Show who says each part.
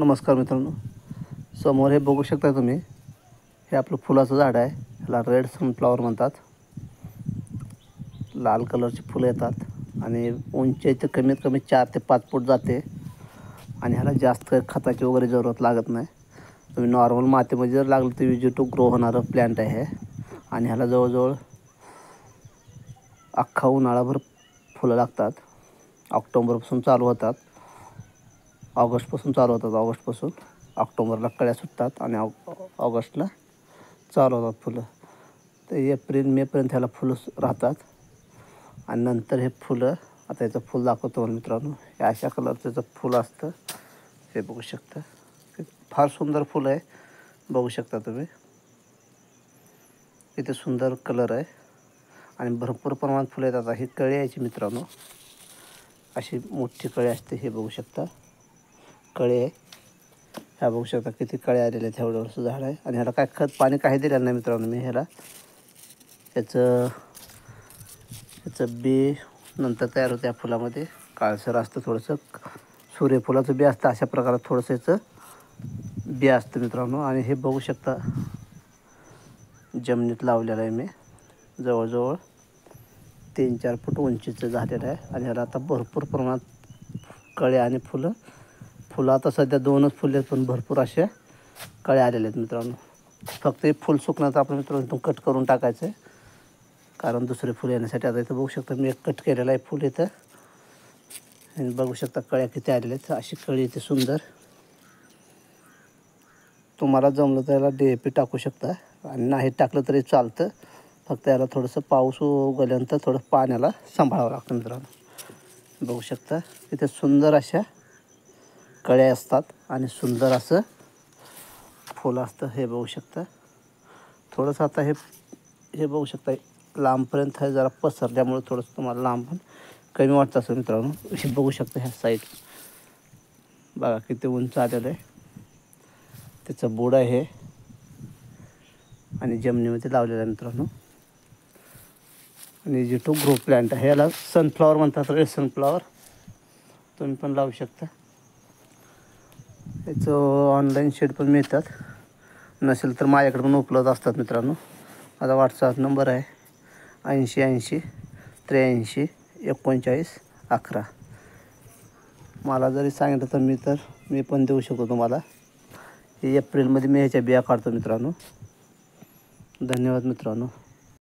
Speaker 1: नमस्कार मित्रांनो, समोर हे बघू शकता तुम्ही. हे आपलं फुलाचं झाड आहे. ह्याला रेड सनफ्लॉवर म्हणतात. लाल कलरची फुलं येतात आणि उंची इथे कमीत कमी 4 ते 5 फूट जाते आणि ह्याला जास्त खताची वगैरे जरूरत लागत नाही. तुम्ही नॉर्मल मातीमध्ये जर लागलं तर इझी टू ग्रो होणारं प्लॅन्ट आहे हे. आणि ह्याला जवळजवळ अख्खा उन्हाळाभर फुलं लागतात. ऑक्टोबरपासून चालू होतात. ऑगस्टपासून चालू होतात. ऑगस्टपासून ऑक्टोबरला कळ्या सुटतात आणि ऑगस्टला चालू होतात फुलं. तर एप्रिल मेपर्यंत ह्याला फुलं राहतात आणि नंतर हे फुलं, आता याचं फुल दाखवतो मित्रांनो. हे अशा कलरचं याचं फुल असतं. हे बघू शकता. हे फार सुंदर फुलं आहे. बघू शकता तुम्ही. किती सुंदर कलर आहे आणि भरपूर प्रमाणात फुलं येतात. ही कळी यायची मित्रांनो, अशी मोठी कळी असते. हे बघू शकता कळे आहे. ह्या बघू शकता किती कळे आलेले आहेत. एवढं झाड आहे आणि ह्याला काय खत पाणी काही दिलेलं नाही मित्रांनो मी. ह्याला याचं बी नंतर तयार होतं. या फुलामध्ये काळसर असतं थोडंसं, सूर्यफुलाचं बी असतं. अशा प्रकारात थोडंसं याचं बी असतं मित्रांनो. आणि हे बघू शकता जमिनीत लावलेलं आहे मी. जवळजवळ 3-4 फूट उंचीचं झालेलं आहे आणि ह्याला आता भरपूर प्रमाणात कळे आणि फुलं आता सध्या 2च फुले आहेत, पण भरपूर अशा कळ्या आलेल्या आहेत मित्रांनो. फक्त हे फुल सुकण्याचं आपण मित्रांनो इथून कट करून टाकायचं आहे, कारण दुसरे फुल येण्यासाठी. आता इथं बघू शकता मी एक कट केलेलं आहे फुल इथं आणि बघू शकता कळ्या किती आलेल्या आहेत. अशी कळी इथे सुंदर. तुम्हाला जमलं तर याला DAP टाकू शकता आणि नाही टाकलं तरी चालतं. फक्त याला थोडंसं पाऊस उगवल्यानंतर थोडं पाण्याला सांभाळावं लागतं मित्रांनो. बघू शकता इथे सुंदर अशा कळ्या असतात आणि सुंदर असं फुलं असतं. हे बघू शकता. थोडंसं आता हे बघू शकता लांबपर्यंत आहे, जरा पसरल्यामुळे थोडंसं तुम्हाला लांब पण कमी वाटतं असं मित्रांनो. हे बघू शकता ह्या साईड बघा किती उंच आलेलं आहे. त्याचं बुड आहे आणि जमिनीमध्ये लावलेलं आहे मित्रांनो. आणि जी टू ग्रो प्लॅन्ट आहे. याला सनफ्लॉवर म्हणतात, रेड सनफ्लॉवर. तुम्ही पण लावू शकता. याचं ऑनलाईन शेड पण मिळतात. नसेल तर माझ्याकडे पण उपलब्ध असतात मित्रांनो. माझा WhatsApp नंबर आहे 80 83 39 11. मला जरी सांगितलं तर मी पण देऊ शकतो तुम्हाला. एप्रिलमध्ये मी ह्याच्या बिया काढतो मित्रांनो. धन्यवाद मित्रांनो.